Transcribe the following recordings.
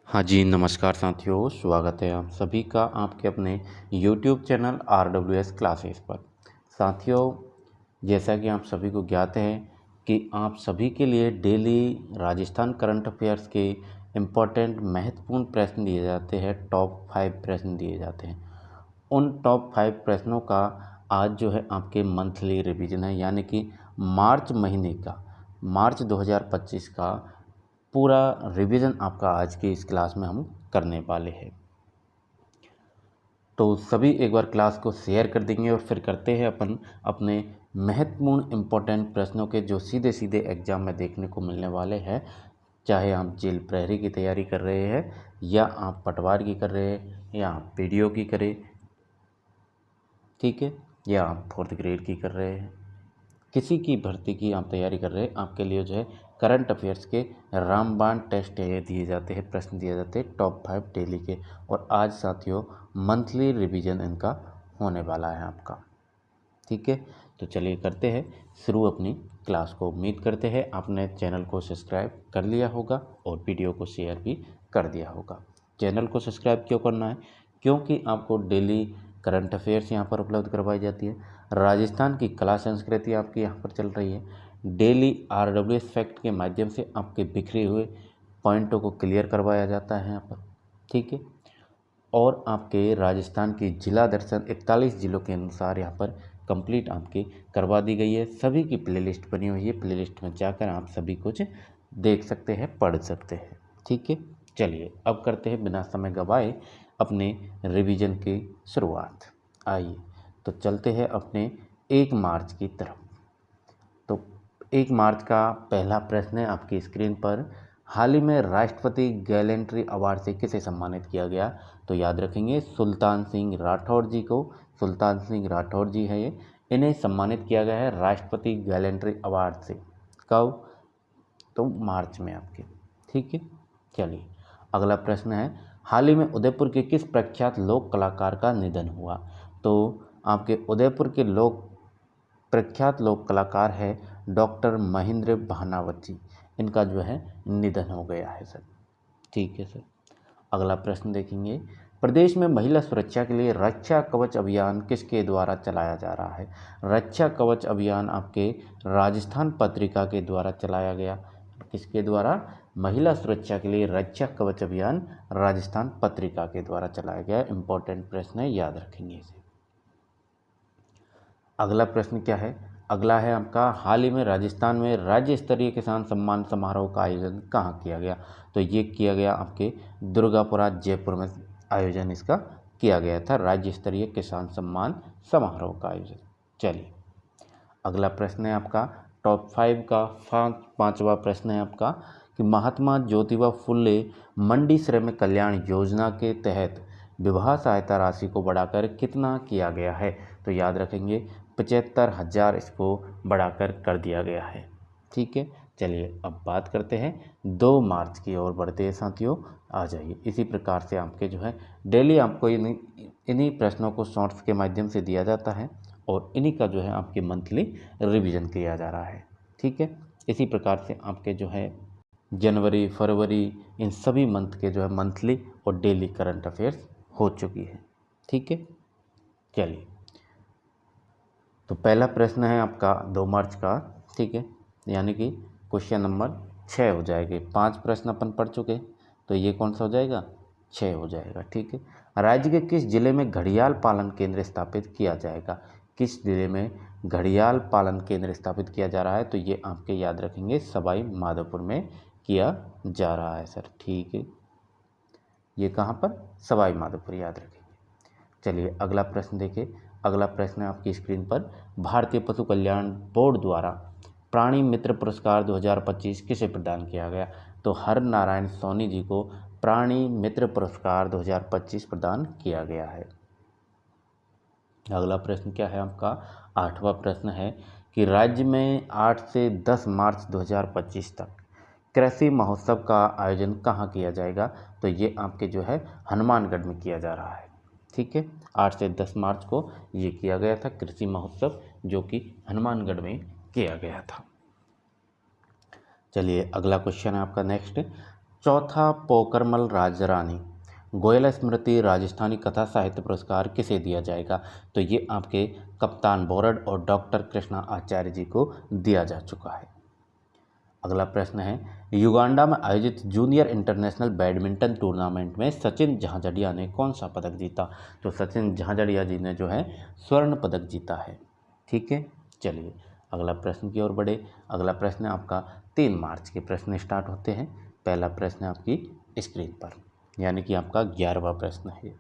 हाँ जी, नमस्कार साथियों, स्वागत है आप सभी का आपके अपने YouTube चैनल RWS क्लासेस पर। साथियों, जैसा कि आप सभी को ज्ञात है कि आप सभी के लिए डेली राजस्थान करंट अफेयर्स के इम्पोर्टेंट महत्वपूर्ण प्रश्न दिए जाते हैं, टॉप 5 प्रश्न दिए जाते हैं। उन टॉप 5 प्रश्नों का आज जो है आपके मंथली रिवीजन है, यानी कि मार्च महीने का, मार्च 2025 का पूरा रिवीजन आपका आज की इस क्लास में हम करने वाले हैं। तो सभी एक बार क्लास को शेयर कर देंगे और फिर करते हैं अपन अपने महत्वपूर्ण इम्पोर्टेंट प्रश्नों के जो सीधे सीधे एग्जाम में देखने को मिलने वाले हैं। चाहे आप जेल प्रहरी की तैयारी कर रहे हैं, या आप पटवार की कर रहे हैं, या आप पीडीओ की करें, ठीक है, या आप 4th ग्रेड की कर रहे हैं, किसी की भर्ती की आप तैयारी कर रहे हैं, आपके लिए जो है करंट अफेयर्स के रामबाण टेस्ट ये दिए जाते हैं, प्रश्न दिए जाते हैं टॉप 5 डेली के। और आज साथियों मंथली रिवीजन इनका होने वाला है आपका, ठीक है। तो चलिए करते हैं शुरू अपनी क्लास को। उम्मीद करते हैं आपने चैनल को सब्सक्राइब कर लिया होगा और वीडियो को शेयर भी कर दिया होगा। चैनल को सब्सक्राइब क्यों करना है? क्योंकि आपको डेली करंट अफेयर्स यहाँ पर उपलब्ध करवाई जाती है। राजस्थान की कला संस्कृति आपकी यहाँ पर चल रही है। डेली RWS फैक्ट के माध्यम से आपके बिखरे हुए पॉइंटों को क्लियर करवाया जाता है यहाँ पर, ठीक है। और आपके राजस्थान की जिला दर्शन 41 जिलों के अनुसार यहाँ पर कंप्लीट आपकी करवा दी गई है। सभी की प्लेलिस्ट बनी हुई है, प्लेलिस्ट में जाकर आप सभी कुछ देख सकते हैं, पढ़ सकते हैं, ठीक है। चलिए अब करते हैं बिना समय गवाए अपने रिवीजन की शुरुआत। आइए तो चलते हैं अपने 1 मार्च की तरफ। तो 1 मार्च का पहला प्रश्न है आपकी स्क्रीन पर। हाल ही में राष्ट्रपति गैलेंट्री अवार्ड से किसे सम्मानित किया गया? तो याद रखेंगे सुल्तान सिंह राठौर जी को। सुल्तान सिंह राठौर जी है ये, इन्हें सम्मानित किया गया है राष्ट्रपति गैलेंट्री अवार्ड से। कब? तो मार्च में आपके, ठीक है। चलिए अगला प्रश्न है, हाल ही में उदयपुर के किस प्रख्यात लोक कलाकार का निधन हुआ? तो आपके उदयपुर के प्रख्यात लोक कलाकार है डॉक्टर महेंद्र भानावत जी। इनका जो है निधन हो गया है सर, ठीक है सर। अगला प्रश्न देखेंगे, प्रदेश में महिला सुरक्षा के लिए रक्षा कवच अभियान किसके द्वारा चलाया जा रहा है? रक्षा कवच अभियान आपके राजस्थान पत्रिका के द्वारा चलाया गया। किसके द्वारा? महिला सुरक्षा के लिए रक्षा कवच अभियान राजस्थान पत्रिका के द्वारा चलाया गया। इंपॉर्टेंट प्रश्न है, याद रखेंगे इसे। अगला प्रश्न क्या है? अगला है आपका, हाल ही में राजस्थान में राज्य स्तरीय किसान सम्मान समारोह का आयोजन कहाँ किया गया? तो ये किया गया आपके दुर्गापुरा जयपुर में आयोजन इसका किया गया था, राज्य स्तरीय किसान सम्मान समारोह का आयोजन। चलिए अगला प्रश्न है आपका टॉप 5 का पांचवा प्रश्न है आपका कि महात्मा ज्योतिबा फुले मंडी श्रमिक कल्याण योजना के तहत विवाह सहायता राशि को बढ़ाकर कितना किया गया है? तो याद रखेंगे 75,000 इसको बढ़ाकर कर दिया गया है, ठीक है। चलिए अब बात करते हैं 2 मार्च की ओर बढ़ते हैं साथियों। आ जाइए, इसी प्रकार से आपके जो है डेली आपको इन्हीं प्रश्नों को शॉर्ट्स के माध्यम से दिया जाता है और इन्हीं का जो है आपके मंथली रिवीजन किया जा रहा है, ठीक है। इसी प्रकार से आपके जो है जनवरी फरवरी इन सभी मंथ के जो है मंथली और डेली करंट अफेयर्स हो चुकी है, ठीक है। चलिए तो पहला प्रश्न है आपका 2 मार्च का, ठीक है, यानी कि क्वेश्चन नंबर 6 हो जाएगा। 5 प्रश्न अपन पढ़ चुके, तो ये कौन सा हो जाएगा? 6 हो जाएगा, ठीक है। राज्य के किस जिले में घड़ियाल पालन केंद्र स्थापित किया जाएगा? किस जिले में घड़ियाल पालन केंद्र स्थापित किया जा रहा है? तो ये आपके याद रखेंगे सवाई माधोपुर में किया जा रहा है सर, ठीक है। ये कहाँ पर? सवाई माधोपुर, याद रखेंगे। चलिए अगला प्रश्न देखिए। अगला प्रश्न है आपकी स्क्रीन पर, भारतीय पशु कल्याण बोर्ड द्वारा प्राणी मित्र पुरस्कार 2025 किसे प्रदान किया गया? तो हर नारायण सोनी जी को प्राणी मित्र पुरस्कार 2025 प्रदान किया गया है। अगला प्रश्न क्या है आपका? 8वां प्रश्न है कि राज्य में 8 से 10 मार्च 2025 तक कृषि महोत्सव का आयोजन कहाँ किया जाएगा? तो ये आपके जो है हनुमानगढ़ में किया जा रहा है, ठीक है। 8 से 10 मार्च को ये किया गया था कृषि महोत्सव, जो कि हनुमानगढ़ में किया गया था। चलिए अगला क्वेश्चन है आपका नेक्स्ट, चौथा पोकरमल राजरानी गोयल स्मृति राजस्थानी कथा साहित्य पुरस्कार किसे दिया जाएगा? तो ये आपके कप्तान बोरड और डॉक्टर कृष्णा आचार्य जी को दिया जा चुका है। अगला प्रश्न है, युगांडा में आयोजित जूनियर इंटरनेशनल बैडमिंटन टूर्नामेंट में सचिन झांझड़िया ने कौन सा पदक जीता? तो सचिन झांझड़िया जी ने जो है स्वर्ण पदक जीता है। ठीक है, चलिए अगला प्रश्न की ओर बढ़े। अगला प्रश्न आपका 3 मार्च के प्रश्न स्टार्ट होते हैं। पहला प्रश्न आपकी स्क्रीन पर, यानी कि आपका 11वां प्रश्न है।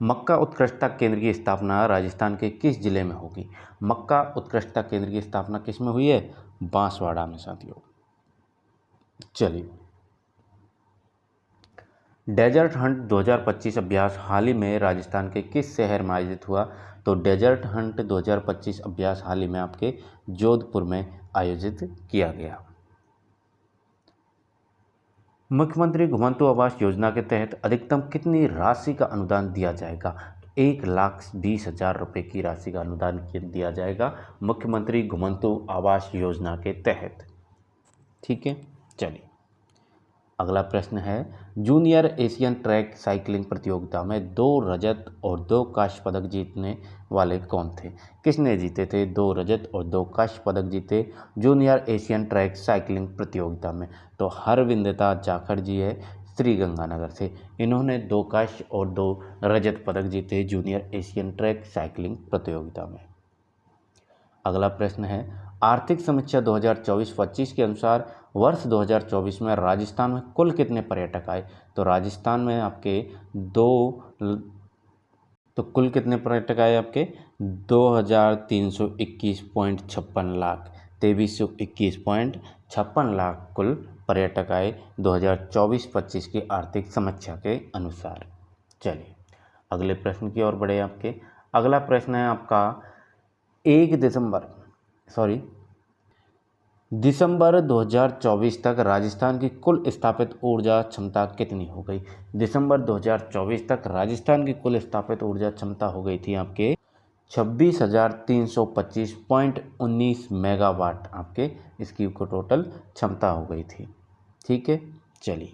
मक्का उत्कृष्टता केंद्र की स्थापना राजस्थान के किस जिले में होगी? मक्का उत्कृष्टता केंद्र की स्थापना किस में हुई है? बांसवाड़ा में साथियों। चलिए, डेजर्ट हंट 2025 अभ्यास हाल ही में राजस्थान के किस शहर में आयोजित हुआ? तो डेजर्ट हंट 2025 अभ्यास हाल ही में आपके जोधपुर में आयोजित किया गया। मुख्यमंत्री घुमंतु आवास योजना के तहत अधिकतम कितनी राशि का अनुदान दिया जाएगा? 1,20,000 रुपये की राशि का अनुदान दिया जाएगा मुख्यमंत्री घुमंतु आवास योजना के तहत। ठीक है, चलिए अगला प्रश्न है, जूनियर एशियन ट्रैक साइकिलिंग प्रतियोगिता में 2 रजत और 2 कांस्य पदक जीतने वाले कौन थे? किसने जीते थे 2 रजत और 2 कांस्य पदक जीते जूनियर एशियन ट्रैक साइकिलिंग प्रतियोगिता में? तो हरविंदिता जाखड़ जी है श्रीगंगानगर से, इन्होंने 2 कांस्य और 2 रजत पदक जीते जूनियर एशियन ट्रैक साइकिलिंग प्रतियोगिता में। अगला प्रश्न है, आर्थिक समीक्षा 2024-25 के अनुसार वर्ष 2024 में राजस्थान में कुल कितने पर्यटक आए? तो राजस्थान में आपके कुल कितने पर्यटक आए? आपके 2,321.56 लाख, 2,321.56 लाख कुल पर्यटक आए 2024-25 की आर्थिक समीक्षा के अनुसार। चलिए अगले प्रश्न की ओर बढ़े। आपके अगला प्रश्न है आपका दिसंबर 2024 तक राजस्थान की कुल स्थापित ऊर्जा क्षमता कितनी हो गई? दिसंबर 2024 तक राजस्थान की कुल स्थापित ऊर्जा क्षमता हो गई थी आपके 26,325.19 मेगावाट, आपके इसकी को टोटल क्षमता हो गई थी। ठीक है, चलिए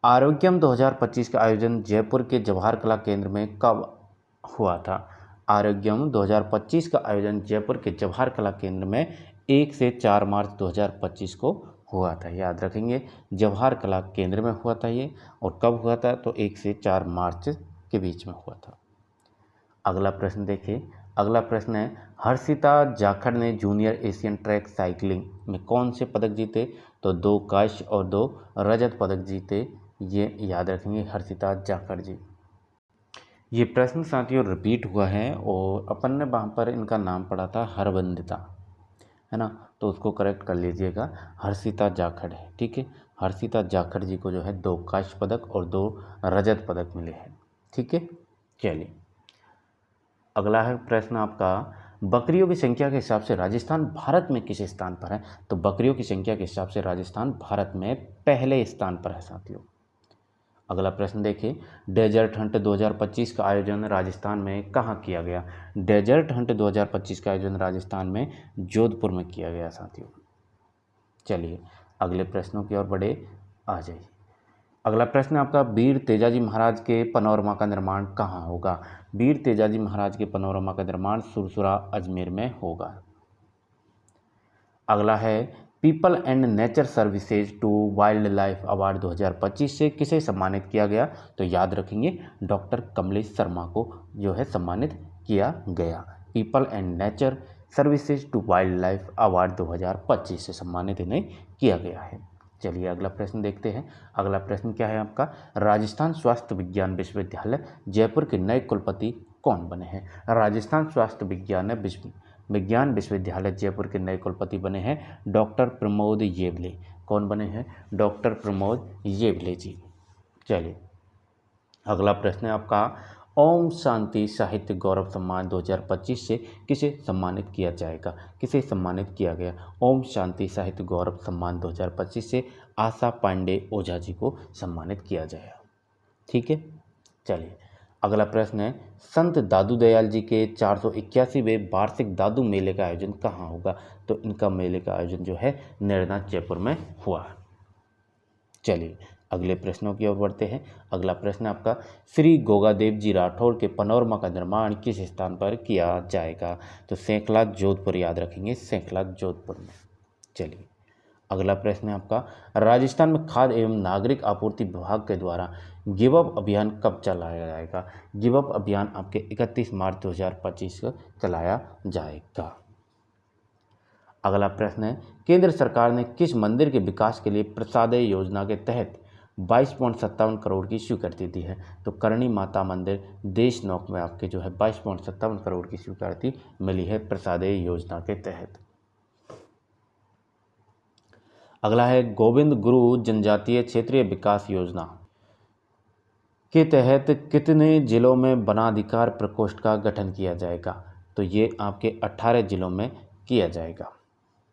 आरोग्यम 2025 का आयोजन जयपुर के जवाहर कला केंद्र में कब हुआ था? आरोग्यम 2025 का आयोजन जयपुर के जवाहर कला केंद्र में 1 से 4 मार्च 2025 को हुआ था। याद रखेंगे, जवाहर कला केंद्र में हुआ था ये, और कब हुआ था? तो 1 से 4 मार्च के बीच में हुआ था। अगला प्रश्न देखिए, अगला प्रश्न है, हर्षिता जाखड़ ने जूनियर एशियन ट्रैक साइकिलिंग में कौन से पदक जीते? तो 2 कांस्य और 2 रजत पदक जीते। ये याद रखेंगे, हर्षिता जाखड़ जी। ये प्रश्न साथियों रिपीट हुआ है और अपन ने वहाँ पर इनका नाम पढ़ा था हरवंदिता, है ना, तो उसको करेक्ट कर लीजिएगा, हर्षिता जाखड़ है। ठीक है, हर्षिता जाखड़ जी को जो है 2 कांस्य पदक और 2 रजत पदक मिले हैं। ठीक है, चलिए अगला है प्रश्न आपका, बकरियों की संख्या के हिसाब से राजस्थान भारत में किस स्थान पर है? तो बकरियों की संख्या के हिसाब से राजस्थान भारत में पहले स्थान पर है साथियों। अगला प्रश्न देखिए, डेजर्ट हंट 2025 का आयोजन राजस्थान में कहाँ किया गया? डेजर्ट हंट 2025 का आयोजन राजस्थान में जोधपुर में किया गया साथियों। चलिए अगले प्रश्नों की ओर बढ़े, आ जाइए। अगला प्रश्न आपका, वीर तेजाजी महाराज के पनोरमा का निर्माण कहाँ होगा? वीर तेजाजी महाराज के पनोरमा का निर्माण सुरसुरा अजमेर में होगा। अगला है, people and nature services to wildlife award 2025 से किसे सम्मानित किया गया? तो याद रखेंगे, डॉक्टर कमलेश शर्मा को जो है सम्मानित किया गया। People and nature services to wildlife award 2025 से सम्मानित इन्हें किया गया है। चलिए अगला प्रश्न देखते हैं। अगला प्रश्न क्या है आपका, राजस्थान स्वास्थ्य विज्ञान विश्वविद्यालय जयपुर के नए कुलपति कौन बने हैं? राजस्थान स्वास्थ्य विज्ञान विश्वविद्यालय जयपुर के नए कुलपति बने हैं डॉक्टर प्रमोद येवले। कौन बने हैं? डॉक्टर प्रमोद येवले जी। चलिए अगला प्रश्न है आपका, ओम शांति साहित्य गौरव सम्मान 2025 से किसे सम्मानित किया जाएगा? किसे सम्मानित किया गया? ओम शांति साहित्य गौरव सम्मान 2025 से आशा पांडे ओझा जी को सम्मानित किया जाएगा। ठीक है, चलिए अगला प्रश्न है, संत दादू दयाल जी के 481वें वार्षिक दादू मेले का आयोजन कहाँ होगा? तो इनका मेले का आयोजन जो है निर्णा जयपुर में हुआ। चलिए अगले प्रश्नों की ओर बढ़ते हैं। अगला प्रश्न आपका, श्री गोगादेव जी राठौर के पनोरमा का निर्माण किस स्थान पर किया जाएगा? तो सैंकला जोधपुर, याद रखेंगे सैंकला जोधपुर में। चलिए अगला प्रश्न है आपका, राजस्थान में खाद्य एवं नागरिक आपूर्ति विभाग के द्वारा गिव अप अभियान कब चलाया जाएगा? गिव अप अभियान आपके 31 मार्च 2025 को चलाया जाएगा। अगला प्रश्न है, केंद्र सरकार ने किस मंदिर के विकास के लिए प्रसादय योजना के तहत 22.57 करोड़ की स्वीकृति दी है? तो करणी माता मंदिर देशनोक में आपके जो है 22.57 करोड़ की स्वीकृति मिली है प्रसादय योजना के तहत। अगला है, गोविंद गुरु जनजातीय क्षेत्रीय विकास योजना के तहत कितने जिलों में वनाधिकार प्रकोष्ठ का गठन किया जाएगा? तो ये आपके 18 जिलों में किया जाएगा।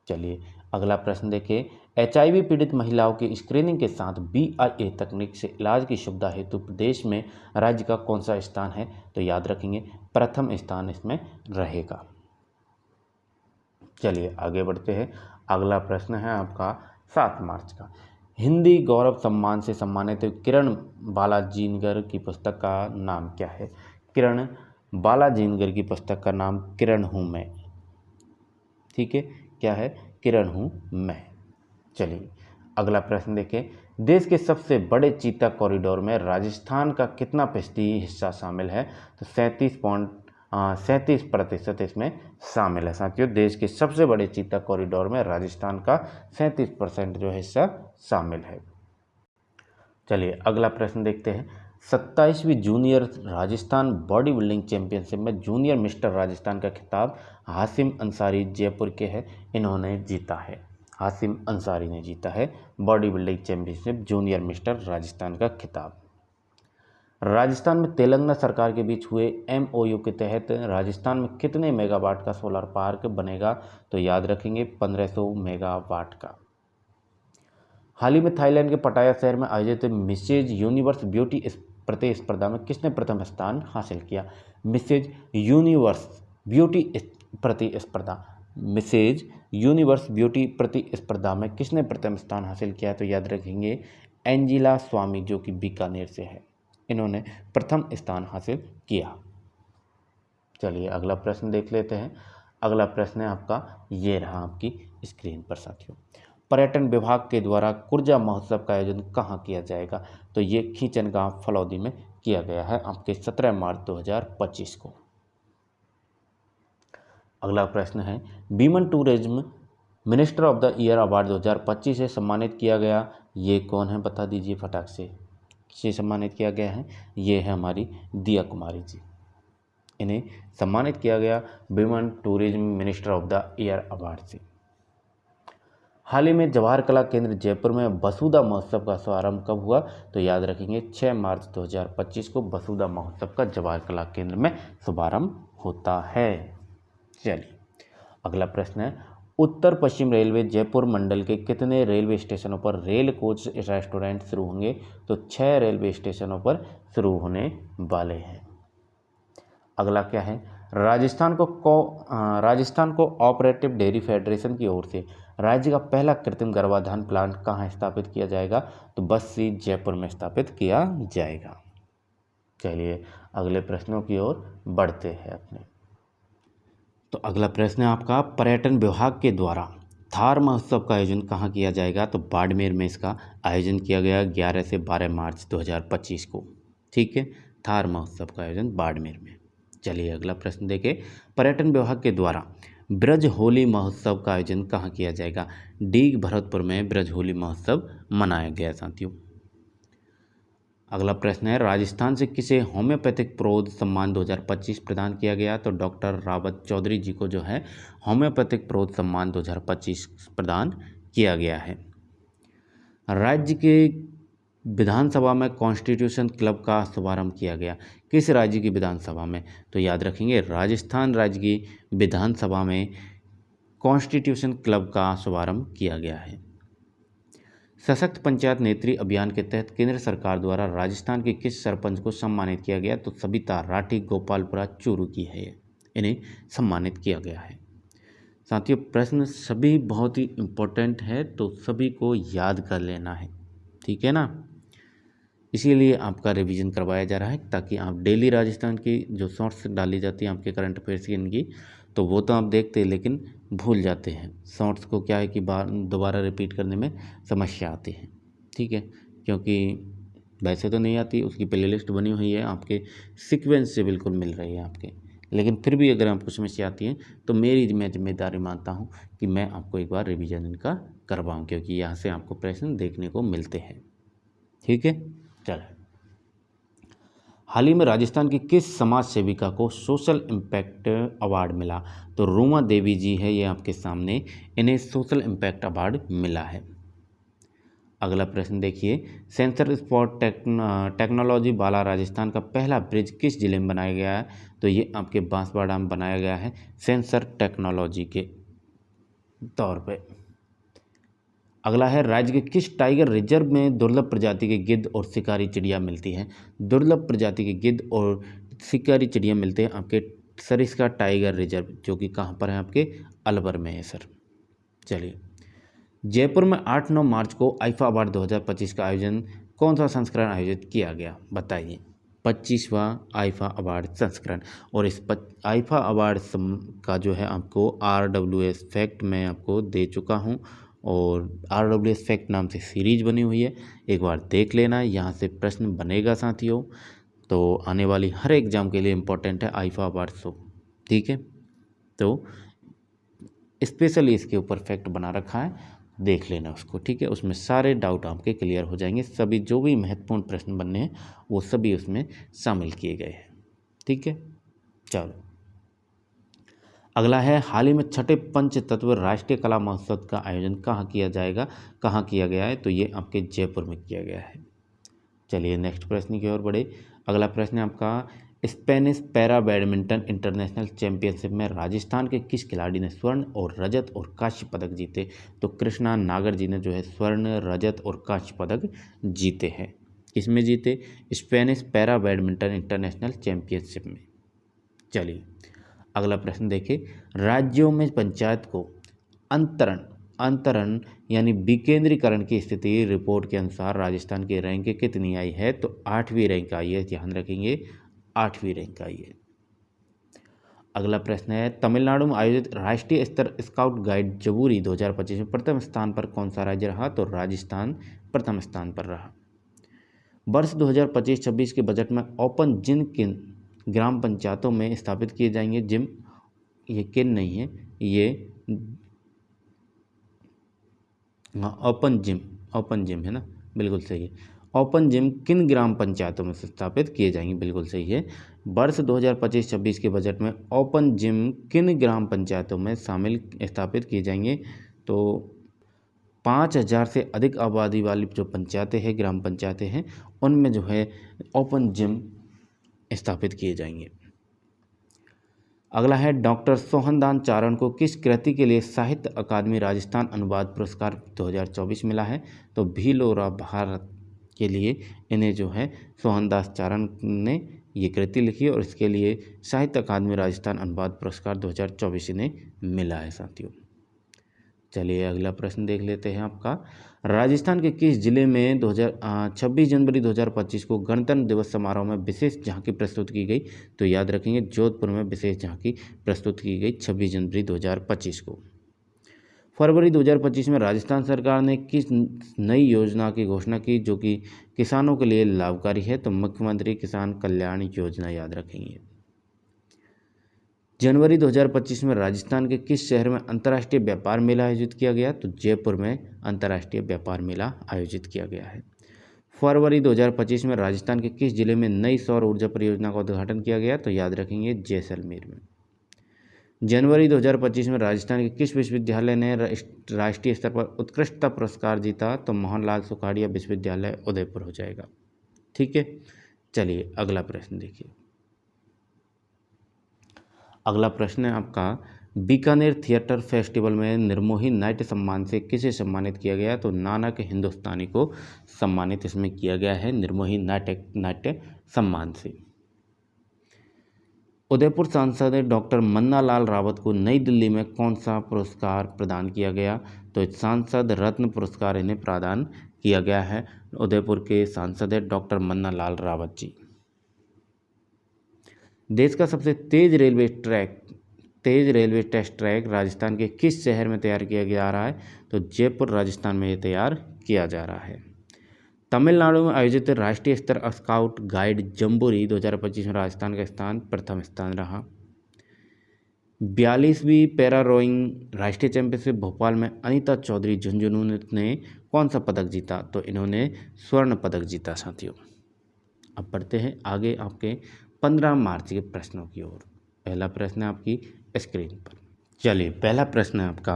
चलिए अगला प्रश्न देखिए, HIV पीड़ित महिलाओं की स्क्रीनिंग के साथ BIA तकनीक से इलाज की सुविधा हेतु प्रदेश में राज्य का कौन सा स्थान है? तो याद रखेंगे प्रथम स्थान इसमें रहेगा। चलिए आगे बढ़ते हैं। अगला प्रश्न है आपका 7 मार्च का, हिंदी गौरव सम्मान से सम्मानित किरण बालाजीनगर की पुस्तक का नाम क्या है? किरण बालाजीनगर की पुस्तक का नाम किरण हूँ मैं। ठीक है, क्या है? किरण हूँ मैं। चलिए अगला प्रश्न देखें, देश के सबसे बड़े चीता कॉरिडोर में राजस्थान का कितना फीसदी हिस्सा शामिल है? तो 37% इसमें शामिल है। साथियों देश के सबसे बड़े चीता कॉरिडोर में राजस्थान का 37% जो हिस्सा शामिल है। चलिए अगला प्रश्न देखते हैं, 27वीं junior Rajasthan body building championship में जूनियर मिस्टर राजस्थान का खिताब हासिम अंसारी जयपुर के हैं, इन्होंने जीता है। हासिम अंसारी ने जीता है body building championship junior mister Rajasthan का खिताब। राजस्थान में तेलंगाना सरकार के बीच हुए MOU के तहत राजस्थान में कितने मेगावाट का सोलर पार्क बनेगा? तो याद रखेंगे 1500 मेगावाट का। हाल ही में थाईलैंड के पटाया शहर में आयोजित मिसेज यूनिवर्स ब्यूटी प्रतिस्पर्धा में किसने प्रथम स्थान हासिल किया? मिसेज यूनिवर्स ब्यूटी प्रतिस्पर्धा, मिसेज यूनिवर्स ब्यूटी प्रतिस्पर्धा में किसने प्रथम स्थान हासिल किया? तो याद रखेंगे एंजिला स्वामी, जो कि बीकानेर से है, इन्होंने प्रथम स्थान हासिल किया। चलिए अगला प्रश्न देख लेते हैं। अगला प्रश्न है आपका, ये रहा आपकी स्क्रीन पर साथियों, पर्यटन विभाग के द्वारा कुर्जा महोत्सव का आयोजन कहाँ किया जाएगा? तो ये खींचन गांव फलौदी में किया गया है आपके 17 मार्च 2025 को। अगला प्रश्न है, women tourism minister of the year award 2025 से सम्मानित किया गया, ये कौन है बता दीजिए फटाक से। किसे सम्मानित किया गया है? ये है हमारी दिया कुमारी जी, इन्हें सम्मानित किया गया women tourism minister of the year award से। हाल ही में जवाहर कला केंद्र जयपुर में वसुधा महोत्सव का शुभारंभ कब हुआ? तो याद रखेंगे 6 मार्च 2025 को वसुधा महोत्सव का जवाहर कला केंद्र में शुभारंभ होता है। चलिए अगला प्रश्न है, उत्तर पश्चिम रेलवे जयपुर मंडल के कितने रेलवे स्टेशनों पर रेल कोच रेस्टोरेंट शुरू होंगे? तो 6 रेलवे स्टेशनों पर शुरू होने वाले हैं। अगला क्या है, Rajasthan co operative dairy federation की ओर से राज्य का पहला कृत्रिम गर्भाधान प्लांट कहाँ स्थापित किया जाएगा? तो बस्सी जयपुर में स्थापित किया जाएगा। चलिए अगले प्रश्नों की ओर बढ़ते हैं अपने। तो अगला प्रश्न है आपका, पर्यटन विभाग के द्वारा थार महोत्सव का आयोजन कहाँ किया जाएगा? तो बाड़मेर में इसका आयोजन किया गया 11 से 12 मार्च 2025 को। ठीक है, थार महोत्सव का आयोजन बाड़मेर में। चलिए अगला प्रश्न देखें, पर्यटन विभाग के द्वारा ब्रज होली महोत्सव का आयोजन कहाँ किया जाएगा? डीग भरतपुर में ब्रज होली महोत्सव मनाया गया साथियों। अगला प्रश्न है, राजस्थान से किसे होम्योपैथिक प्रोद सम्मान 2025 प्रदान किया गया? तो डॉक्टर रावत चौधरी जी को जो है होम्योपैथिक प्रोद सम्मान 2025 प्रदान किया गया है। राज्य के विधानसभा में कॉन्स्टिट्यूशन क्लब का शुभारंभ किया गया, किस राज्य की विधानसभा में? तो याद रखेंगे राजस्थान राज्य की विधानसभा में कॉन्स्टिट्यूशन क्लब का शुभारंभ किया गया है। सशक्त पंचायत नेत्री अभियान के तहत केंद्र सरकार द्वारा राजस्थान के किस सरपंच को सम्मानित किया गया? तो सबिता राठी गोपालपुरा चूरू की है, इन्हें सम्मानित किया गया है। साथियों प्रश्न सभी बहुत ही इम्पोर्टेंट है, तो सभी को याद कर लेना है। ठीक है ना। इसीलिए आपका रिवीजन करवाया जा रहा है ताकि आप डेली राजस्थान की जो शॉर्ट्स डाली जाती हैं आपके करंट अफेयर्स की इनकी, तो वो तो आप देखते हैं लेकिन भूल जाते हैं। शॉर्ट्स को क्या है कि बार दोबारा रिपीट करने में समस्या आती है, ठीक है, क्योंकि वैसे तो नहीं आती, उसकी प्लेलिस्ट बनी हुई है आपके सीक्वेंस से बिल्कुल मिल रही है आपके, लेकिन फिर भी अगर आपको समस्या आती है तो मैं जिम्मेदारी मानता हूँ कि मैं आपको एक बार रिवीजन इनका करवाऊँ, क्योंकि यहाँ से आपको प्रश्न देखने को मिलते हैं, ठीक है। चलो, हाल ही में राजस्थान की किस समाज सेविका को सोशल इम्पैक्ट अवार्ड मिला? तो रूमा देवी जी है ये आपके सामने, इन्हें सोशल इम्पैक्ट अवार्ड मिला है। अगला प्रश्न देखिए, सेंसर स्पॉट टेक्नोलॉजी वाला राजस्थान का पहला ब्रिज किस जिले में बनाया गया है? तो ये आपके बांसवाड़ा में बनाया गया है सेंसर टेक्नोलॉजी के तौर पे। अगला है, राज्य के किस टाइगर रिजर्व में दुर्लभ प्रजाति के गिद्ध और शिकारी चिड़िया मिलती हैं? दुर्लभ प्रजाति के गिद्ध और शिकारी चिड़िया मिलते हैं आपके सरिस्का टाइगर रिजर्व, जो कि कहाँ पर है? आपके अलवर में है सर। चलिए, जयपुर में 8-9 मार्च को आईफा अवार्ड 2025 का आयोजन, कौन सा संस्करण आयोजित किया गया? बताइए। 25वां आईफा अवार्ड संस्करण। और इस आईफा अवार्ड का जो है आपको RWS फैक्ट मैं आपको दे चुका हूँ, और RWS फैक्ट नाम से सीरीज बनी हुई है, एक बार देख लेना, यहाँ से प्रश्न बनेगा साथियों। तो आने वाली हर एग्जाम के लिए इम्पोर्टेंट है आईफा अवार्ड शो, ठीक है। तो स्पेशली इसके ऊपर फैक्ट बना रखा है, देख लेना उसको, ठीक है। उसमें सारे डाउट आपके क्लियर हो जाएंगे, सभी जो भी महत्वपूर्ण प्रश्न बनने हैं वो सभी उसमें शामिल किए गए हैं, ठीक है। चलो, अगला है, हाल ही में छठे पंचतत्व राष्ट्रीय कला महोत्सव का आयोजन कहाँ किया जाएगा, कहाँ किया गया है? तो ये आपके जयपुर में किया गया है। चलिए नेक्स्ट प्रश्न की ओर बढ़े। अगला प्रश्न है आपका, Spanish para badminton international championship में राजस्थान के किस खिलाड़ी ने स्वर्ण और रजत और कांस्य पदक जीते? तो कृष्णा नागर जी ने जो है स्वर्ण, रजत और कांस्य पदक जीते हैं। किसमें जीते? Spanish para badminton international championship में। चलिए, अगला प्रश्न देखिए, राज्यों में पंचायत को अंतरण अंतरण यानी विकेंद्रीकरण की स्थिति रिपोर्ट के अनुसार राजस्थान की रैंक कितनी आई है? तो 8वीं रैंक आई है, ध्यान रखेंगे 8वीं रैंक आई है। अगला प्रश्न है, तमिलनाडु में आयोजित राष्ट्रीय स्तर स्काउट गाइड जबूरी 2025 में प्रथम स्थान पर कौन सा राज्य रहा? तो राजस्थान प्रथम स्थान पर रहा। वर्ष 2025-26 के बजट में ओपन जिम किन ग्राम पंचायतों में स्थापित किए जाएंगे? जिम, ये किन नहीं है, ये हाँ ओपन जिम है ना, बिल्कुल सही है। ओपन जिम किन ग्राम पंचायतों में स्थापित किए जाएंगे? बिल्कुल सही है। वर्ष 2025-26 के बजट में ओपन जिम किन ग्राम पंचायतों में स्थापित किए जाएंगे? तो 5,000 से अधिक आबादी वाली जो पंचायतें हैं, ग्राम पंचायतें हैं, उनमें जो है ओपन जिम स्थापित किए जाएंगे। अगला है, डॉक्टर सोहनदान चारण को किस कृति के लिए साहित्य अकादमी राजस्थान अनुवाद पुरस्कार 2024 मिला है? तो भीलोरा भारत के लिए इन्हें जो है सोहनदास चारण ने ये कृति लिखी और इसके लिए साहित्य अकादमी राजस्थान अनुवाद पुरस्कार 2024 इन्हें मिला है साथियों। चलिए अगला प्रश्न देख लेते हैं आपका, राजस्थान के किस जिले में 26 जनवरी 2025 को गणतंत्र दिवस समारोह में विशेष झांकी प्रस्तुत की गई? तो याद रखेंगे जोधपुर में विशेष झांकी प्रस्तुत की गई 26 जनवरी 2025 को। फरवरी 2025 में राजस्थान सरकार ने किस नई योजना की घोषणा की जो कि किसानों के लिए लाभकारी है? तो मुख्यमंत्री किसान कल्याण योजना, याद रखेंगे। जनवरी 2025 में राजस्थान के किस शहर में अंतर्राष्ट्रीय व्यापार मेला आयोजित किया गया? तो जयपुर में अंतर्राष्ट्रीय व्यापार मेला आयोजित किया गया है। फरवरी 2025 में राजस्थान के किस जिले में नई सौर ऊर्जा परियोजना का उद्घाटन किया गया? तो याद रखेंगे जैसलमेर में। जनवरी 2025 में राजस्थान के किस विश्वविद्यालय ने राष्ट्रीय स्तर पर उत्कृष्टता पुरस्कार जीता? तो मोहनलाल सुखाड़िया विश्वविद्यालय उदयपुर हो जाएगा, ठीक है। चलिए अगला प्रश्न देखिए। अगला प्रश्न है आपका, बीकानेर थिएटर फेस्टिवल में निर्मोही नाट्य सम्मान से किसे सम्मानित किया गया? तो नानक हिंदुस्तानी को सम्मानित इसमें किया गया है निर्मोही नाट्य सम्मान से। उदयपुर सांसद डॉक्टर मन्ना लाल रावत को नई दिल्ली में कौन सा पुरस्कार प्रदान किया गया? तो सांसद रत्न पुरस्कार इन्हें प्रदान किया गया है? उदयपुर के सांसद है डॉक्टर मन्ना लाल रावत जी। देश का सबसे तेज रेलवे टेस्ट ट्रैक राजस्थान के किस शहर में तैयार किया जा रहा है? तो जयपुर राजस्थान में ये तैयार किया जा रहा है। तमिलनाडु में आयोजित राष्ट्रीय स्तर स्काउट गाइड जम्बोरी 2025 में राजस्थान का प्रथम स्थान रहा। 42वीं पैरा रोइंग राष्ट्रीय चैंपियनशिप भोपाल में अनीता चौधरी झुंझुनू ने कौन सा पदक जीता? तो इन्होंने स्वर्ण पदक जीता साथियों। अब बढ़ते हैं आगे आपके 15 मार्च के प्रश्नों की ओर। पहला प्रश्न है आपकी स्क्रीन पर। चलिए, पहला प्रश्न है आपका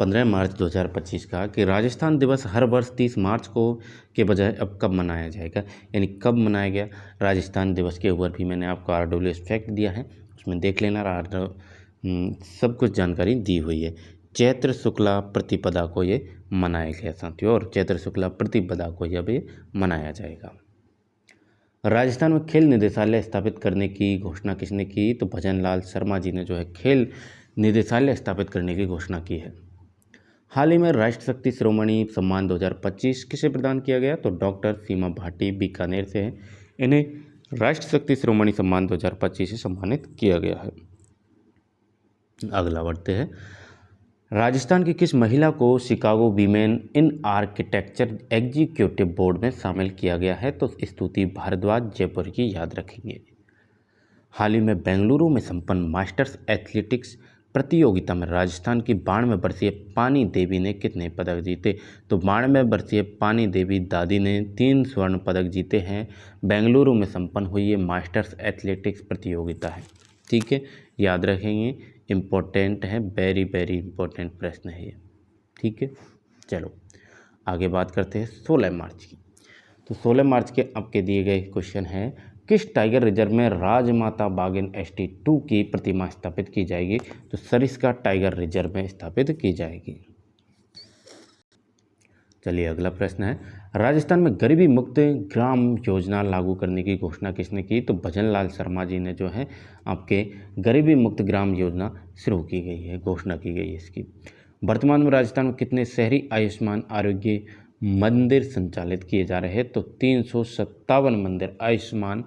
15 मार्च 2025 का कि राजस्थान दिवस हर वर्ष 30 मार्च को के बजाय अब कब मनाया जाएगा, यानी कब मनाया गया राजस्थान दिवस के ऊपर भी मैंने आपको RWS फैक्ट दिया है, उसमें देख लेना। सब कुछ जानकारी दी हुई है। चैत्र शुक्ला प्रतिपदा को ये मनाया गया साथियों, और चैत्र शुक्ला प्रतिपदा को ये भी मनाया जाएगा। राजस्थान में खेल निदेशालय स्थापित करने की घोषणा किसने की? तो भजन लाल शर्मा जी ने जो है खेल निदेशालय स्थापित करने की घोषणा की है। हाल ही में राष्ट्र शक्ति शिरोमणि सम्मान 2025 किसे प्रदान किया गया? तो डॉक्टर सीमा भाटी बीकानेर से हैं, इन्हें राष्ट्र शक्ति शिरोमणि सम्मान 2025 से सम्मानित किया गया है। अगला बढ़ते हैं। राजस्थान की किस महिला को शिकागो वीमेन इन आर्किटेक्चर एग्जीक्यूटिव बोर्ड में शामिल किया गया है? तो स्तुति भारद्वाज जयपुर की याद रखेंगे। हाल ही में बेंगलुरु में संपन्न मास्टर्स एथलेटिक्स प्रतियोगिता में राजस्थान की 92 वर्षीय पानी देवी ने कितने पदक जीते? तो 92 वर्षीय पानी देवी दादी ने 3 स्वर्ण पदक जीते हैं। बेंगलुरु में संपन्न हुई ये मास्टर्स एथलेटिक्स प्रतियोगिता है। ठीक है, याद रखेंगे, इम्पोर्टेंट है, वेरी वेरी इम्पोर्टेंट प्रश्न है ये। ठीक है, चलो आगे बात करते हैं 16 मार्च की। तो 16 मार्च के आपके दिए गए क्वेश्चन है, किस टाइगर रिजर्व में राजमाता बाघिन ST2 की प्रतिमा स्थापित की जाएगी? तो सरिस्का टाइगर रिजर्व में स्थापित की जाएगी। चलिए अगला प्रश्न है, राजस्थान में गरीबी मुक्त ग्राम योजना लागू करने की घोषणा किसने की? तो भजन लाल शर्मा जी ने जो है आपके गरीबी मुक्त ग्राम योजना शुरू की गई है, घोषणा की गई है इसकी। वर्तमान में राजस्थान में कितने शहरी आयुष्मान आरोग्य मंदिर संचालित किए जा रहे हैं? तो 357 मंदिर आयुष्मान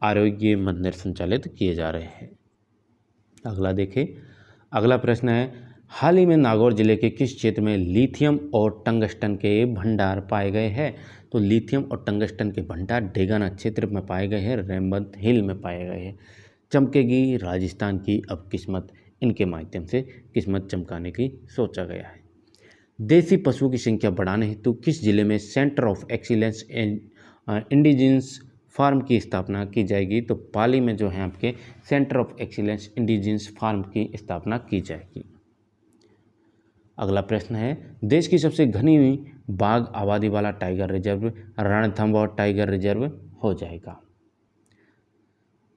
आरोग्य मंदिर संचालित किए जा रहे हैं। अगला देखें, अगला प्रश्न है, हाल ही में नागौर जिले के किस क्षेत्र में लिथियम और टंगस्टन के भंडार पाए गए हैं? तो लिथियम और टंगस्टन के भंडार डेगाना क्षेत्र में पाए गए हैं, रेमबंत हिल में पाए गए हैं। चमकेगी राजस्थान की अब किस्मत, इनके माध्यम से किस्मत चमकाने की सोचा गया है। देसी पशुओं की संख्या बढ़ाने हेतु किस जिले में centre of excellence indigenous farm की स्थापना की जाएगी? तो पाली में जो है आपके centre of excellence indigenous farm की स्थापना की जाएगी। अगला प्रश्न है, देश की सबसे घनी बाघ आबादी वाला tiger reserve Ranthambore tiger reserve हो जाएगा।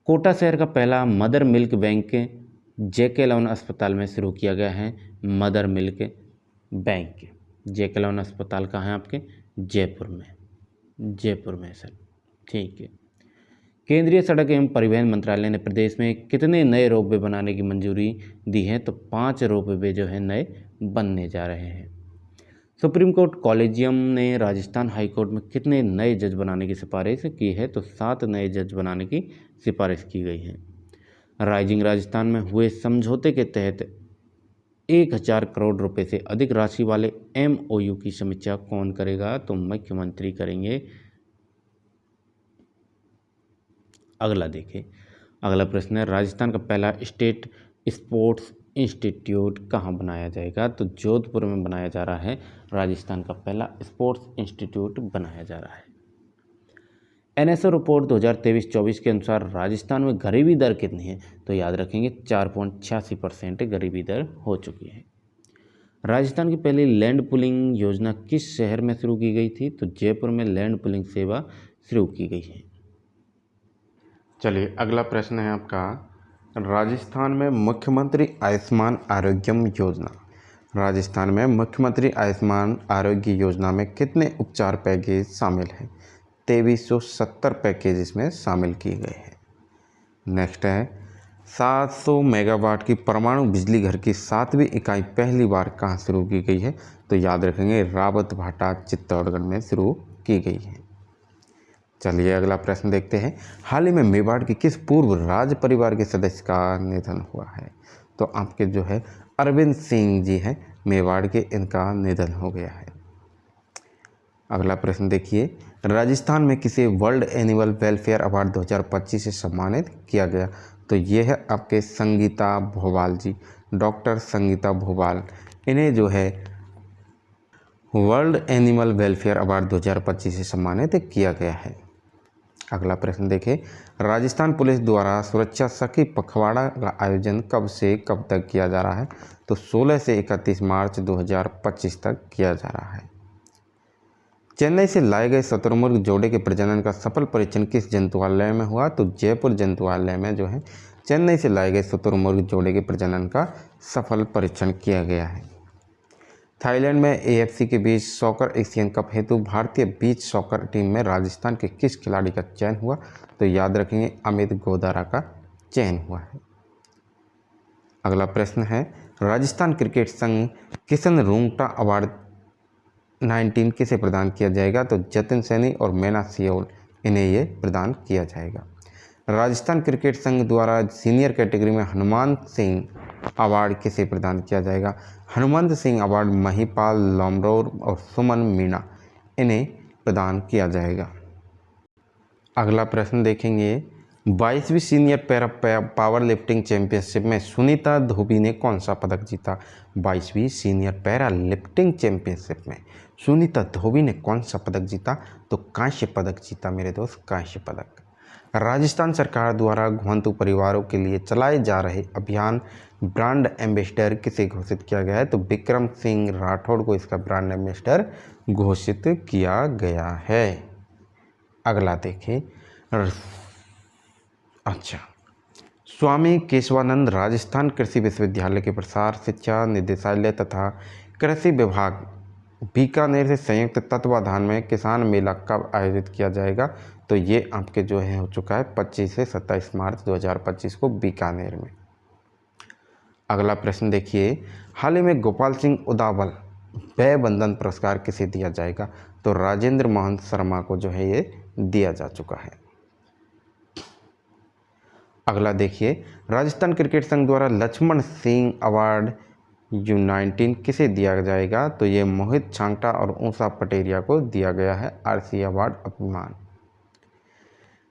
कोटा शहर का पहला mother milk bank JK loan अस्पताल में शुरू किया गया है। Mother milk bank JK loan अस्पताल कहाँ है आपके? जयपुर में सर। ठीक है। केंद्रीय सड़क एवं परिवहन मंत्रालय ने प्रदेश में कितने नए रोपवे बनाने की मंजूरी दी है? तो 5 रोपवे जो है नए बनने जा रहे हैं। सुप्रीम कोर्ट कॉलेजियम ने राजस्थान हाई कोर्ट में कितने नए जज बनाने की सिफारिश की है? तो 7 नए जज बनाने की सिफारिश की गई है। राइजिंग राजस्थान में हुए समझौते के तहत 1000 करोड़ रुपए से अधिक राशि वाले MOU की समीक्षा कौन करेगा? तो मुख्यमंत्री करेंगे। अगला देखें, अगला प्रश्न है, राजस्थान का पहला स्टेट स्पोर्ट्स इंस्टीट्यूट कहाँ बनाया जाएगा? तो जोधपुर में बनाया जा रहा है। राजस्थान का पहला स्पोर्ट्स इंस्टीट्यूट बनाया जा रहा है। NSO रिपोर्ट 2023-24 के अनुसार राजस्थान में गरीबी दर कितनी है? तो याद रखेंगे 4.86% गरीबी दर हो चुकी है। राजस्थान की पहली लैंड पुलिंग योजना किस शहर में शुरू की गई थी? तो जयपुर में लैंड पुलिंग सेवा शुरू की गई है। चलिए अगला प्रश्न है आपका, राजस्थान में मुख्यमंत्री आयुष्मान आरोग्यम योजना। राजस्थान में मुख्यमंत्री आयुष्मान आरोग्य योजना में कितने उपचार पैकेज शामिल हैं? 2370 पैकेज इसमें शामिल किए गए हैं। नेक्स्ट है, 700 मेगावाट की परमाणु बिजली घर की 7वीं इकाई पहली बार कहाँ शुरू की गई है? तो याद रखेंगे रावत भाटा चित्तौड़गढ़ में शुरू की गई है। चलिए अगला प्रश्न देखते हैं। हाल ही में मेवाड़ के किस पूर्व राज परिवार के सदस्य का निधन हुआ है? तो आपके जो है अरविंद सिंह जी हैं मेवाड़ के, इनका निधन हो गया है। अगला प्रश्न देखिए, राजस्थान में किसे वर्ल्ड एनिमल वेलफेयर अवार्ड 2025 से सम्मानित किया गया? तो ये है आपके संगीता भोपाल जी, डॉक्टर संगीता भोपाल, इन्हें जो है वर्ल्ड एनिमल वेलफेयर अवार्ड 2025 से सम्मानित किया गया है। अगला प्रश्न देखें, राजस्थान पुलिस द्वारा सुरक्षा सखी पखवाड़ा का आयोजन कब से कब तक किया जा रहा है? तो 16 से 31 मार्च 2025 तक किया जा रहा है। चेन्नई से लाए गए शुतुरमुर्ग जोड़े के प्रजनन का सफल परीक्षण किस जंतुआलय में हुआ? तो जयपुर जंतुआलय में जो है चेन्नई से लाए गए शुतुरमुर्ग जोड़े के प्रजनन का सफल परीक्षण किया गया है। थाईलैंड में AFC के बीच सॉकर एशियन कप हेतु भारतीय बीच सॉकर टीम में राजस्थान के किस खिलाड़ी का चयन हुआ? तो याद रखेंगे अमित गोदारा का चयन हुआ है। अगला प्रश्न है, राजस्थान क्रिकेट संघ किशन रूंगटा अवार्ड 19 किसे प्रदान किया जाएगा? तो जतिन सैनी और मैना सियोल, इन्हें ये प्रदान किया जाएगा। राजस्थान क्रिकेट संघ द्वारा सीनियर कैटेगरी में हनुमान सिंह अवार्ड किसे प्रदान किया जाएगा? हनुमंत सिंह अवार्ड महिपाल लोमरोर और सुमन मीणा, इन्हें प्रदान किया जाएगा। अगला प्रश्न देखेंगे, 22वीं senior para power lifting championship में सुनीता धोबी ने कौन सा पदक जीता? 22वीं सीनियर पैरा लिफ्टिंग चैंपियनशिप में सुनीता धोबी ने कौन सा पदक जीता? तो कांस्य पदक जीता मेरे दोस्त, कांस्य पदक। राजस्थान सरकार द्वारा घुमंतू परिवारों के लिए चलाए जा रहे अभियान ब्रांड एम्बेसडर किसे घोषित किया गया है? तो विक्रम सिंह राठौड़ को इसका ब्रांड एम्बेसडर घोषित किया गया है। अगला देखें, स्वामी केशवानंद राजस्थान कृषि विश्वविद्यालय के प्रसार शिक्षा निदेशालय तथा कृषि विभाग बीकानेर से संयुक्त तत्वाधान में किसान मेला कब आयोजित किया जाएगा? तो ये आपके जो है हो चुका है 25 से 27 मार्च 2025 को बीकानेर में। अगला प्रश्न देखिए, हाल ही में गोपाल सिंह उदावल व्यय बंधन पुरस्कार किसे दिया जाएगा? तो राजेंद्र मोहन शर्मा को जो है ये दिया जा चुका है। अगला देखिए, राजस्थान क्रिकेट संघ द्वारा लक्ष्मण सिंह अवार्ड U19 किसे दिया जाएगा? तो ये मोहित छांगटा और ऊषा पटेरिया को दिया गया है RC अवार्ड अभिमान।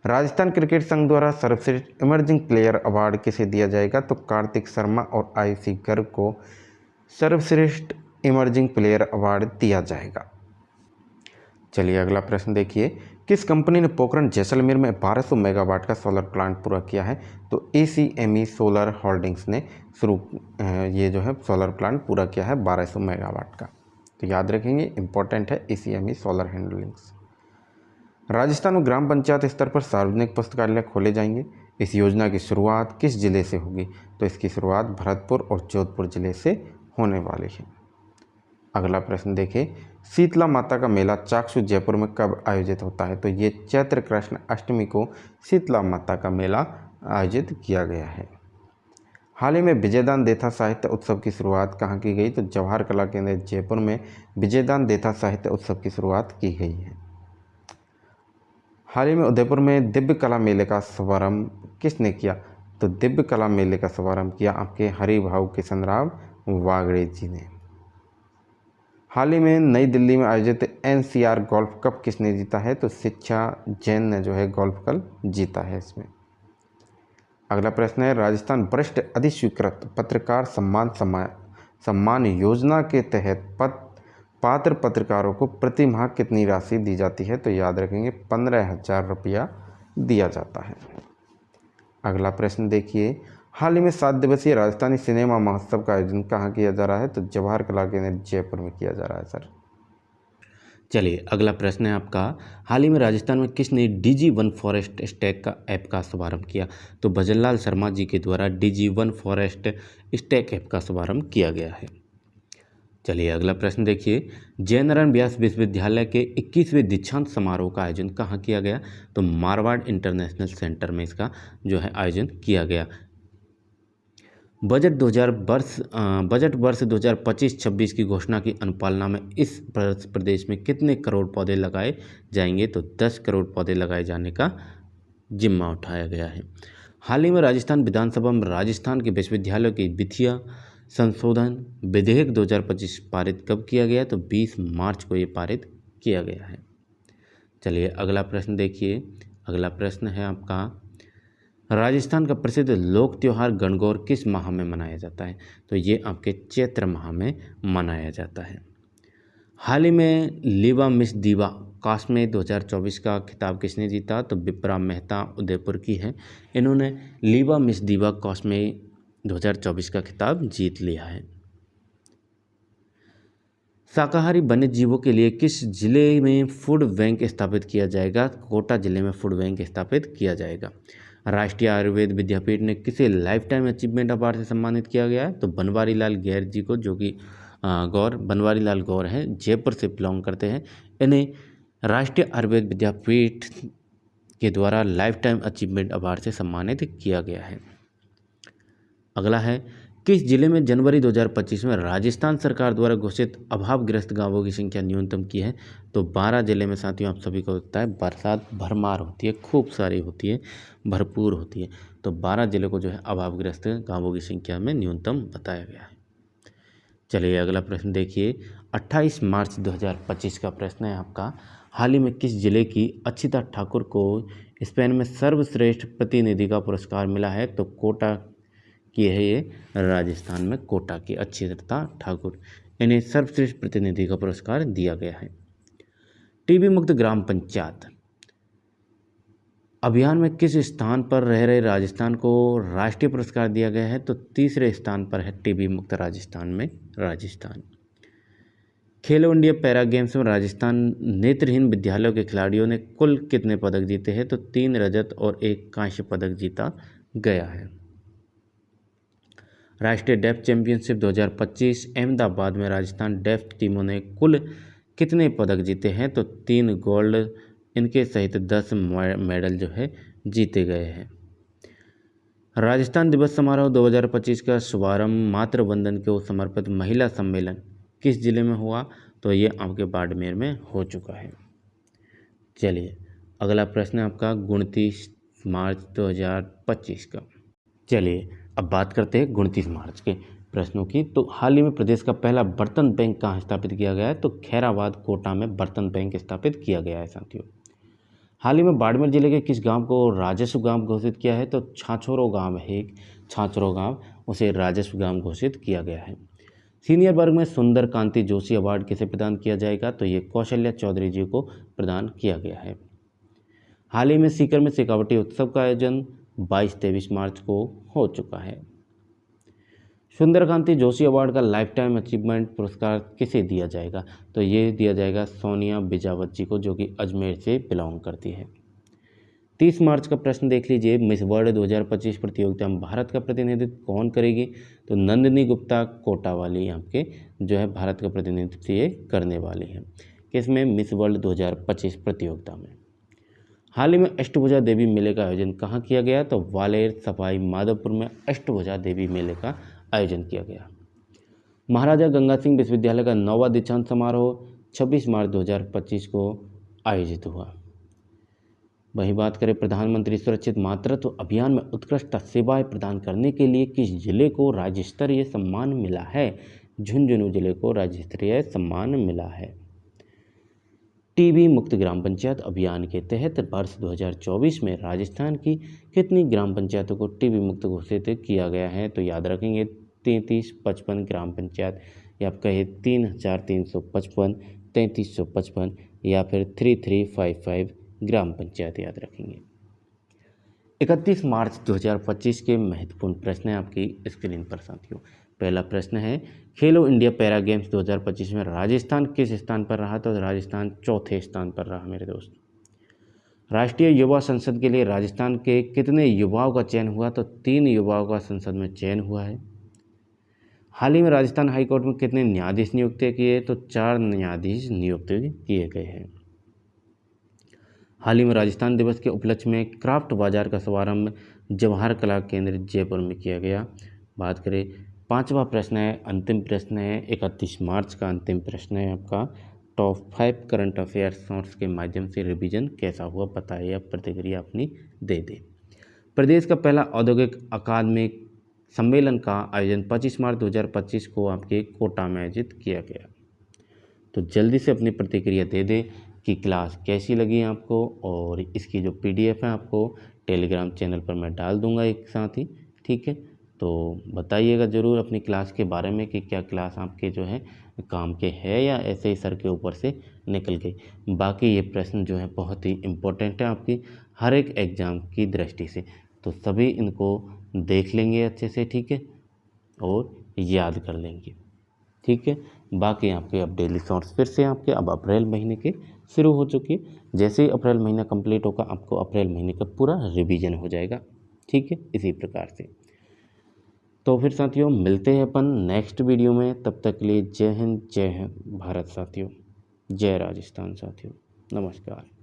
राजस्थान क्रिकेट संघ द्वारा सर्वश्रेष्ठ इमर्जिंग प्लेयर अवार्ड किसे दिया जाएगा? तो कार्तिक शर्मा और आयुषी गर्ग को सर्वश्रेष्ठ इमर्जिंग प्लेयर अवार्ड दिया जाएगा। चलिए अगला प्रश्न देखिए, किस कंपनी ने पोखरण जैसलमेर में 1200 मेगावाट का सोलर प्लांट पूरा किया है? तो ACME सोलर होल्डिंग्स ने ये जो है सोलर प्लांट पूरा किया है 1200 मेगावाट का। तो याद रखेंगे, इंपॉर्टेंट है ACME सोलर होल्डिंग्स। राजस्थान में ग्राम पंचायत स्तर पर सार्वजनिक पुस्तकालय खोले जाएंगे। इस योजना की शुरुआत किस जिले से होगी? तो इसकी शुरुआत भरतपुर और जोधपुर जिले से होने वाली है। अगला प्रश्न देखें, शीतला माता का मेला चाकसू जयपुर में कब आयोजित होता है? तो ये चैत्र कृष्ण अष्टमी को शीतला माता का मेला आयोजित किया गया है। हाल ही में विजयदान देथा साहित्य उत्सव की शुरुआत कहाँ की गई? तो जवाहर कला केंद्र जयपुर में विजयदान देथा साहित्य उत्सव की शुरुआत की गई है। हाल ही में उदयपुर में दिव्य कला मेले का शुभारंभ किसने किया? तो दिव्य कला मेले का शुभारंभ किया आपके हरिभाऊ किशन राव वागड़े जी ने। हाल ही में नई दिल्ली में आयोजित NCR गोल्फ कप किसने जीता है? तो शिक्षा जैन ने जो है गोल्फ कप जीता है इसमें। अगला प्रश्न है, राजस्थान वरिष्ठ अधिस्वीकृत पत्रकार सम्मान योजना के तहत पात्र पत्रकारों को प्रति माह कितनी राशि दी जाती है? तो याद रखेंगे 15,000 रुपया दिया जाता है। अगला प्रश्न देखिए, हाल ही में 7 दिवसीय राजस्थानी सिनेमा महोत्सव का आयोजन कहाँ किया जा रहा है? तो जवाहर कला केंद्र जयपुर में किया जा रहा है सर। चलिए अगला प्रश्न है आपका, हाल ही में राजस्थान में किसने DG1 फॉरेस्ट स्टैक का ऐप का शुभारंभ किया? तो भजनलाल शर्मा जी के द्वारा DG1 फॉरेस्ट स्टैक ऐप का शुभारंभ किया गया है। चलिए अगला प्रश्न देखिए, जयनारायण व्यास विश्वविद्यालय के 21वें दीक्षांत समारोह का आयोजन कहाँ किया गया? तो मारवाड़ इंटरनेशनल सेंटर में इसका जो है आयोजन किया गया। बजट वर्ष 2025-26 की घोषणा की अनुपालना में इस प्रदेश में कितने करोड़ पौधे लगाए जाएंगे? तो 10 करोड़ पौधे लगाए जाने का जिम्मा उठाया गया है। हाल ही में राजस्थान विधानसभा में राजस्थान के विश्वविद्यालयों की विधियां संशोधन विधेयक 2025 पारित कब किया गया? तो 20 मार्च को ये पारित किया गया है। चलिए अगला प्रश्न देखिए। अगला प्रश्न है आपका, राजस्थान का प्रसिद्ध लोक त्योहार गणगौर किस माह में मनाया जाता है? तो ये आपके चैत्र माह में मनाया जाता है। हाल ही में लीवा मिस दीवा कास्मे 2024 का खिताब किसने जीता? तो विप्रा मेहता उदयपुर की है। इन्होंने लीवा मिस दीवा कास्मे 2024 का खिताब जीत लिया है। शाकाहारी वन्य जीवों के लिए किस जिले में फूड बैंक स्थापित किया जाएगा? कोटा जिले में फूड बैंक स्थापित किया जाएगा। राष्ट्रीय आयुर्वेद विद्यापीठ ने किसे लाइफ टाइम अचीवमेंट अवार्ड से सम्मानित किया गया है? तो बनवारी लाल गैर जी को, जो कि बनवारी लाल गौर हैं, जयपुर से बिलोंग करते हैं। इन्हें राष्ट्रीय आयुर्वेद विद्यापीठ के द्वारा लाइफ टाइम अचीवमेंट अवार्ड से सम्मानित किया गया है। अगला है, किस जिले में जनवरी 2025 में राजस्थान सरकार द्वारा घोषित अभावग्रस्त गांवों की संख्या न्यूनतम की है? तो 12 जिले में साथियों, आप सभी को होता है बरसात भरमार होती है, खूब सारी होती है, भरपूर होती है। तो 12 जिलों को जो है अभावग्रस्त गांवों की संख्या में न्यूनतम बताया गया है। चलिए अगला प्रश्न देखिए। 28 मार्च 2025 का प्रश्न है आपका, हाल ही में किस जिले की अक्षिता ठाकुर को स्पेन में सर्वश्रेष्ठ प्रतिनिधि का पुरस्कार मिला है? तो कोटा की है ये, राजस्थान में कोटा की अक्षिता ठाकुर, इन्हें सर्वश्रेष्ठ प्रतिनिधि का पुरस्कार दिया गया है। टीबी मुक्त ग्राम पंचायत अभियान में किस स्थान पर रह रहे राजस्थान को राष्ट्रीय पुरस्कार दिया गया है? तो तीसरे स्थान पर है टीबी मुक्त राजस्थान में राजस्थान। खेलो इंडिया पैरा गेम्स में राजस्थान नेत्रहीन विद्यालयों के खिलाड़ियों ने कुल कितने पदक जीते हैं? तो 3 रजत और 1 कांस्य पदक जीता गया है। राष्ट्रीय डेफ चैंपियनशिप 2025 अहमदाबाद में राजस्थान डेफ टीमों ने कुल कितने पदक जीते हैं? तो 3 गोल्ड, इनके सहित 10 मेडल जो है जीते गए हैं। राजस्थान दिवस समारोह 2025 का शुभारंभ मातृ वंदन को समर्पित महिला सम्मेलन किस जिले में हुआ? तो ये आपके बाड़मेर में हो चुका है। चलिए अगला प्रश्न है आपका 29 मार्च 2025 का। चलिए अब बात करते हैं 29 मार्च के प्रश्नों की। तो हाल ही में प्रदेश का पहला बर्तन बैंक कहाँ स्थापित किया गया है? तो खैराबाद कोटा में बर्तन बैंक स्थापित किया गया है साथियों। हाल ही में बाड़मेर जिले के किस गांव को राजस्व गांव घोषित किया है? तो छाछोरो गांव है एक, छाछोरो गांव, उसे राजस्व गांव घोषित किया गया है। सीनियर वर्ग में सुंदर कांति जोशी अवार्ड किसे प्रदान किया जाएगा? तो ये कौशल्या चौधरी जी को प्रदान किया गया है। हाल ही में सीकर में शेखावटी उत्सव का आयोजन 22-23 मार्च को हो चुका है। सुंदर कांति जोशी अवार्ड का लाइफ टाइम अचीवमेंट पुरस्कार किसे दिया जाएगा? तो ये दिया जाएगा सोनिया बिजावत जी को, जो कि अजमेर से बिलोंग करती है। 30 मार्च का प्रश्न देख लीजिए। मिस वर्ल्ड 2025 प्रतियोगिता में भारत का प्रतिनिधित्व कौन करेगी? तो नंदिनी गुप्ता कोटा वाली आपके जो है भारत का प्रतिनिधित्व ये करने वाली है। किसमें? मिस वर्ल्ड 2025 प्रतियोगिता में। हाल ही में अष्टभुजा देवी मेले का आयोजन कहाँ किया गया? तो ग्वालियर सफाई माधोपुर में अष्टभुजा देवी मेले का आयोजन किया गया। महाराजा गंगा सिंह विश्वविद्यालय का 9वां दीक्षांत समारोह 26 मार्च 2025 को आयोजित हुआ। वहीं बात करें प्रधानमंत्री सुरक्षित मातृत्व अभियान में उत्कृष्ट सेवाएं प्रदान करने के लिए किस जिले को राज्य स्तरीय सम्मान मिला है? झुंझुनू जिले को राज्य स्तरीय सम्मान मिला है। टीबी मुक्त ग्राम पंचायत अभियान के तहत वर्ष 2024 में राजस्थान की कितनी ग्राम पंचायतों को टीबी मुक्त घोषित किया गया है? तो याद रखेंगे 3355 ग्राम पंचायत, या आप कहे 3355, 3355 या फिर 3355 ग्राम पंचायत याद रखेंगे। 31 मार्च 2025 के महत्वपूर्ण प्रश्न हैं आपकी स्क्रीन पर साथियों। पहला प्रश्न है, खेलो इंडिया पैरा गेम्स 2025 में राजस्थान किस स्थान पर रहा? तो राजस्थान चौथे स्थान पर रहा मेरे दोस्त। राष्ट्रीय युवा संसद के लिए राजस्थान के कितने युवाओं का चयन हुआ? तो 3 युवाओं का संसद में चयन हुआ है। हाल ही में राजस्थान हाईकोर्ट में कितने न्यायाधीश नियुक्त किए? तो 4 न्यायाधीश नियुक्त किए गए हैं। हाल ही में राजस्थान दिवस के उपलक्ष्य में क्राफ्ट बाजार का शुभारंभ जवाहर कला केंद्र जयपुर में किया गया। बात करें 5वां प्रश्न है, अंतिम प्रश्न है, 31 मार्च का अंतिम प्रश्न है आपका। टॉप 5 करंट अफेयर्स शॉर्ट्स के माध्यम से रिवीजन कैसा हुआ बताइए, आप प्रतिक्रिया अपनी दे दें। प्रदेश का पहला औद्योगिक अकादमिक सम्मेलन का आयोजन 25 मार्च 2025 को आपके कोटा में आयोजित किया गया। तो जल्दी से अपनी प्रतिक्रिया दे दें कि क्लास कैसी लगी आपको, और इसकी जो PDF है आपको टेलीग्राम चैनल पर मैं डाल दूंगा एक साथ ही, ठीक है। तो बताइएगा ज़रूर अपनी क्लास के बारे में कि क्या क्लास आपके जो है काम के है या ऐसे ही सर के ऊपर से निकल गई। बाकी ये प्रश्न जो है बहुत ही इम्पोर्टेंट है आपकी हर एक एग्ज़ाम की दृष्टि से, तो सभी इनको देख लेंगे अच्छे से, ठीक है, और याद कर लेंगे, ठीक है। बाकी आपके अब डेली शॉर्ट्स फिर से आपके अब अप्रैल महीने के शुरू हो चुकी है। जैसे ही अप्रैल महीना कंप्लीट होगा आपको अप्रैल महीने का पूरा रिवीजन हो जाएगा, ठीक है, इसी प्रकार से। तो फिर साथियों मिलते हैं अपन नेक्स्ट वीडियो में, तब तक के लिए जय हिंद जय भारत साथियों, जय राजस्थान साथियों, नमस्कार।